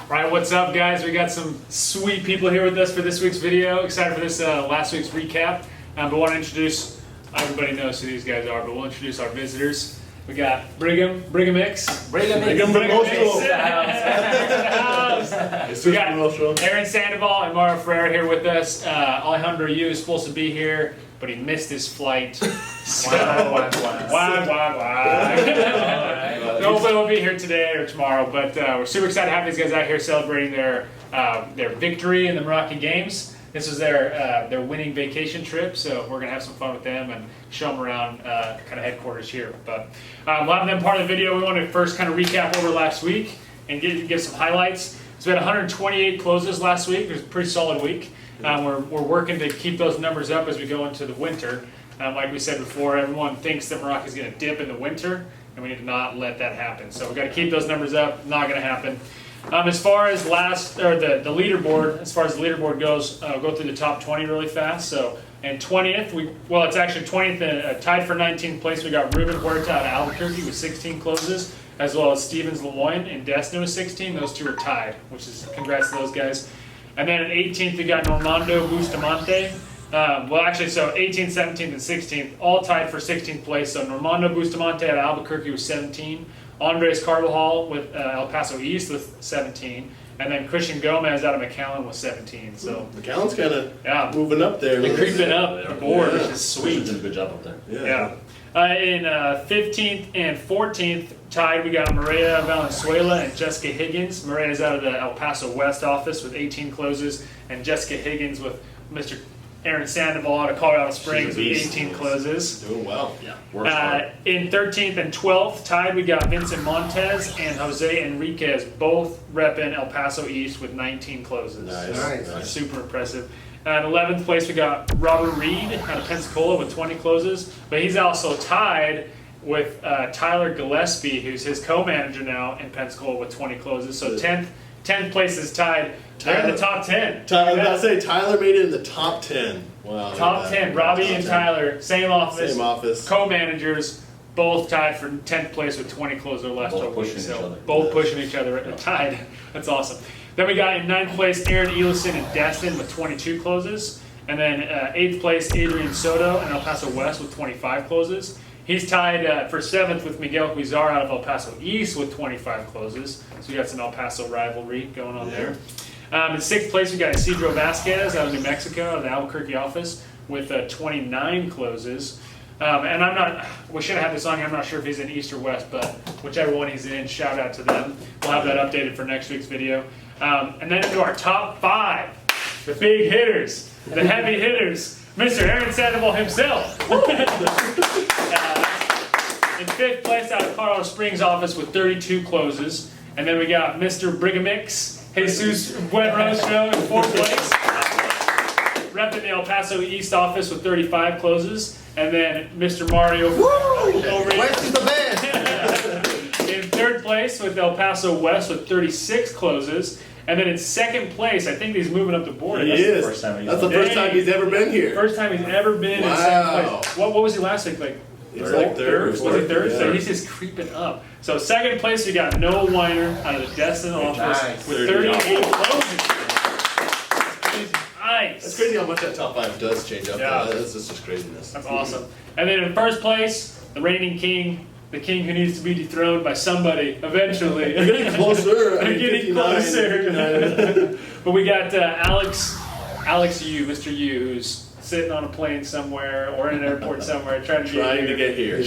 Right, what's up, guys? We got some sweet people here with us for this week's video. Excited for this last week's recap. But want to introduce, everybody knows who these guys are, but we'll introduce our visitors. We got Brigham X. Brigham X. We got Aaron Sandoval and Mario Ferrer here with us. Alejandro Yu is supposed to be here, but he missed his flight. Nobody will be here today or tomorrow, but we're super excited to have these guys out here celebrating their victory in the Meraki games. This was their winning vacation trip, so we're gonna have some fun with them and show them around kind of headquarters here. But we'll have them part of the video. We want to first kind of recap over last week and give some highlights. So we had 128 closes last week. It was a pretty solid week. We're working to keep those numbers up as we go into the winter. Like we said before, everyone thinks that Meraki is going to dip in the winter, and we need to not let that happen. So we've got to keep those numbers up. Not going to happen. As far as the leaderboard, as far as the leaderboard goes, I'll go through the top 20 really fast. So in 20th, it's actually 20th, tied for 19th place. We got Ruben Huerta out of Albuquerque with 16 closes, as well as Stevens Lemoyne and Destin with 16. Those two are tied, which is congrats to those guys. And then at 18th, we got Normando Bustamante. So 18th, 17th, and 16th, all tied for 16th place. So Normando Bustamante out of Albuquerque with 17. Andres Carvajal with El Paso East with 17. And then Christian Gomez out of McAllen with 17. So McAllen's kind of moving up there. They're creeping up the board, which is sweet. Did a good job up there. Yeah. In 15th and 14th, tied, we got Maria Valenzuela and Jessica Higgins. Maria's out of the El Paso West office with 18 closes, and Jessica Higgins with Mr. Aaron Sandoval out of Colorado Springs with 18 closes. Doing well. Yeah. In 13th and 12th, tied, we got Vincent Montez and Jose Enriquez, both repping El Paso East with 19 closes. Nice. Super impressive. At 11th place, we got Robert Reed out of Pensacola with 20 closes, but he's also tied with Tyler Gillespie, who's his co-manager now in Pensacola with 20 closes. So 10th place is tied. They're in the top 10. I was about to say, Tyler made it in the top 10. Wow. Top 10. Robbie and Tyler, same office. Co-managers, both tied for 10th place with 20 closes or less. Both pushing each other. Tied. That's awesome. Then we got in 9th place, Aaron Elison and Destin with 22 closes. And then 8th place, Adrian Soto and El Paso West with 25 closes. He's tied for 7th with Miguel Huizar out of El Paso East with 25 closes. So we got some El Paso rivalry going on there. In 6th place, we got Isidro Vasquez out of New Mexico, out of the Albuquerque office, with 29 closes. And we should have had this on here, I'm not sure if he's in East or West, but whichever one he's in, shout out to them. We'll have that updated for next week's video. And then into our top 5, the big hitters, the heavy hitters, Mr. Aaron Sandoval himself. In 5th place out of Colorado Springs office with 32 closes. And then we got Mr. Brigham X, Jesus Buenrostro in 4th place. Repping the El Paso East office with 35 closes. And then Mr. Mario over in 3rd place with El Paso West with 36 closes. And then in 2nd place, I think he's moving up the board. That's the first time he's ever been here. First time he's ever been in 2nd place. What was he last week? He's like third. Was he third? Yeah. So he's just creeping up. So 2nd place, we got Noah Weiner out of the Destin office with 38 closes. Nice. That's crazy how much that top 5 does change up. Yeah. That's just craziness. That's awesome. And then in 1st place, the reigning king, the king who needs to be dethroned by somebody eventually. They're getting closer. They're getting closer. But we got Alex Yu, Mr. Yu, who's sitting on a plane somewhere or in an airport somewhere trying to get here.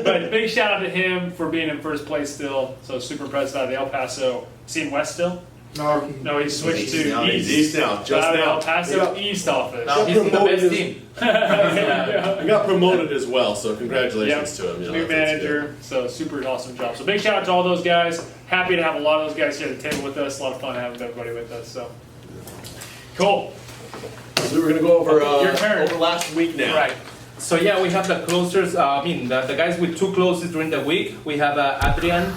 But big shout out to him for being in 1st place still. So super impressed out of the El Paso. Is he in West still? No, he switched to East. East now, just now. El Paso East office. Now he's in the best team. He got promoted as well, so congratulations to him. New manager, so super awesome job. So big shout out to all those guys. Happy to have a lot of those guys here at the table with us. A lot of fun having everybody with us. So cool. So we were going to go over your turn. over last week now. Right. So yeah, we have the closers. The guys with 2 closes during the week. We have Adrian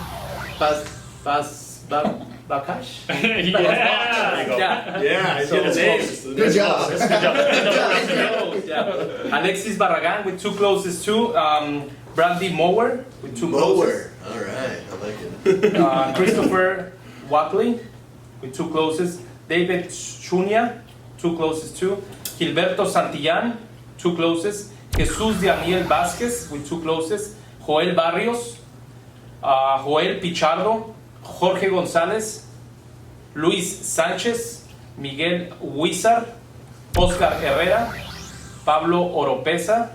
Bakash. Yeah. So Good job. Alexis Barragan with 2 closes too. Bradley Mower with 2 closes. All right, I like it. Christopher Watley with 2 closes. David Chunia, 2 closes too. Gilberto Santillan, 2 closes. Jesus Daniel Vasquez with 2 closes. Joel Barrios, Joel Pichardo, Jorge González, Luis Sánchez, Miguel Huizar, Oscar Herrera, Pablo Oropesa,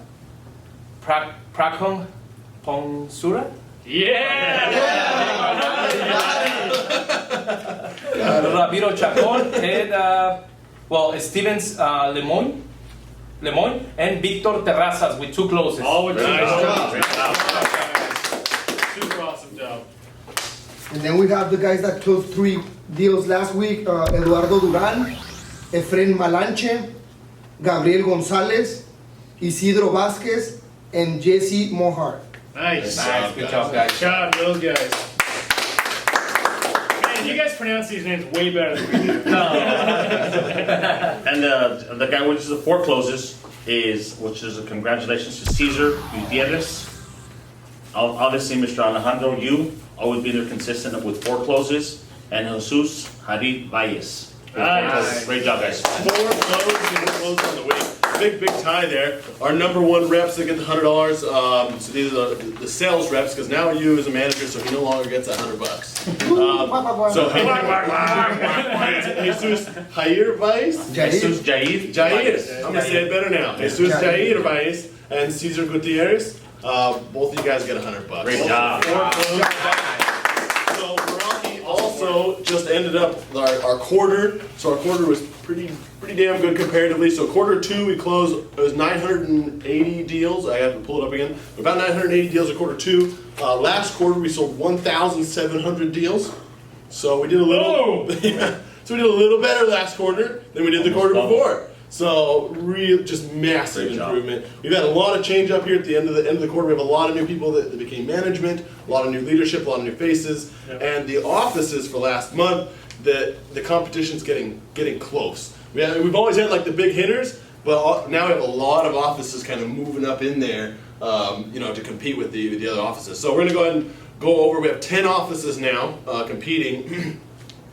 Prakon Ponsura, Ramiro Chacon, and Stevens Lemoyne, and Victor Terrazas with 2 closes. All with 2 Nice job. Great job. Super awesome job. And then we have the guys that closed 3 deals last week. Eduardo Duran, Efren Malanche, Gabriel Gonzalez, Isidro Vasquez, and Jesse Mohar. Nice. Nice, good job, guys. Good job, those guys. Man, you guys pronounce these names way better than we do. And the guy which is the 4 closes which is a congratulations to Cesar Gutierrez. Obviously, Mr. Alejandro, you always been there consistent with 4 closes, and Jesus Harid Valles. Nice. Great job, guys. 4 closed on the week. Big tie there. Our number 1 reps that get the $100. So these are the sales reps, because now you as a manager, so he no longer gets $100. So Jesus Jair Valles. Jesus Jair. Jair. I'm gonna say it better now. Jesus Jair Valles and Cesar Gutierrez. Both of you guys get $100. Great job. So Meraki also just ended up our quarter. So our quarter was pretty damn good comparatively. So quarter 2 we closed, it was 980 deals. I have to pull it up again. About 980 deals at quarter 2. Last quarter we sold 1,700 deals. So we did a little. Yeah, so we did a little better last quarter than we did the quarter before. So real, just massive improvement. We've had a lot of change up here at the end of the quarter. We have a lot of new people that became management, a lot of new leadership, a lot of new faces, and the offices for last month. The competition's getting close. We've always had like the big hitters, but now we have a lot of offices kind of moving up in there, to compete with the other offices. So we're gonna go ahead and go over. We have 10 offices now competing.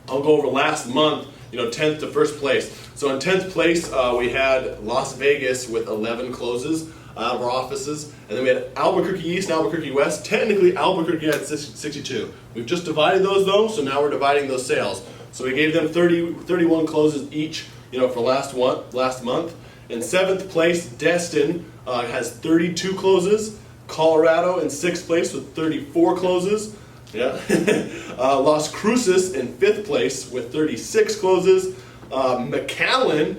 I'll go over last month. 10th to first place. So in 10th place, we had Las Vegas with 11 closes out of our offices. And then we had Albuquerque East and Albuquerque West. Technically, Albuquerque had 62. We've just divided those though, so now we're dividing those sales. So we gave them 31 closes each, for last month. In 7th place, Destin has 32 closes. Colorado in 6th place with 34 closes. Yeah. Las Cruces in 5th place with 36 closes. McAllen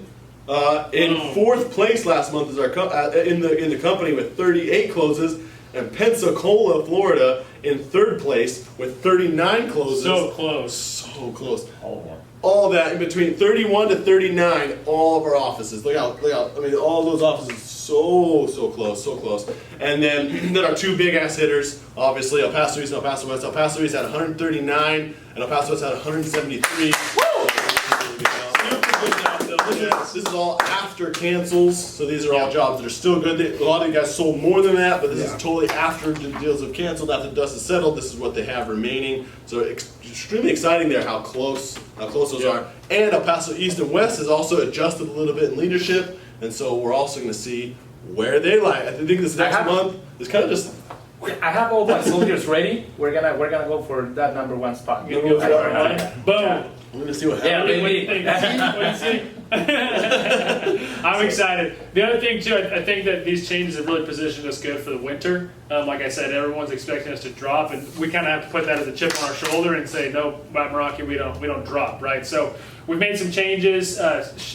in 4th place last month is in the company with 38 closes, and Pensacola, Florida, in 3rd place with 39 closes. So close. So close. Oh, All that in between 31 to 39, all of our offices. Look out. I mean, all those offices, so close. And then our 2 big ass hitters, obviously, El Paso East and El Paso West. El Paso East had 139, and El Paso West had 173. This is all after cancels, so these are all jobs that are still good. A lot of you guys sold more than that, but this is totally after the deals have canceled, after the dust is settled. This is what they have remaining. So extremely exciting there how close those are. And El Paso East and West has also adjusted a little bit in leadership, and so we're also going to see where they lie. I think this next month is kind of just. I have all my soldiers ready. We're gonna go for that number 1 spot. Boom. We're going to see what happens. I'm excited. The other thing too, I think that these changes have really positioned us good for the winter. Like I said, everyone's expecting us to drop, and we kind of have to put that as a chip on our shoulder and say, no, by Meraki, we don't drop, right? So we've made some changes,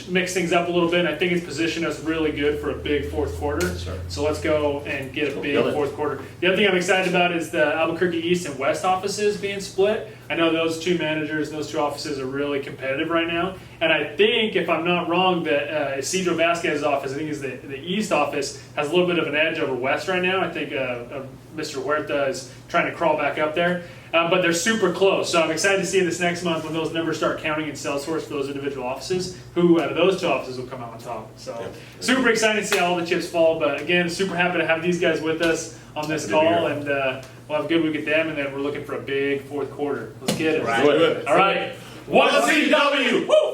mixed things up a little bit, and I think it's positioned us really good for a big 4th quarter. Sure. So let's go and get a big 4th quarter. The other thing I'm excited about is the Albuquerque East and West offices being split. I know those 2 managers, those 2 offices are really competitive right now. And I think, if I'm not wrong, that Isidro Vasquez's office, I think is the East office, has a little bit of an edge over West right now. I think Mr. Huerta is trying to crawl back up there. but they're super close. So I'm excited to see this next month when those numbers start counting in Salesforce for those individual offices, who out of those 2 offices will come out on top. So super excited to see how all the chips fall. But again, super happy to have these guys with us on this call, and we'll have a good week at them, and then we're looking for a big fourth quarter. Let's get it. Do it. All right. 1CW! Woo!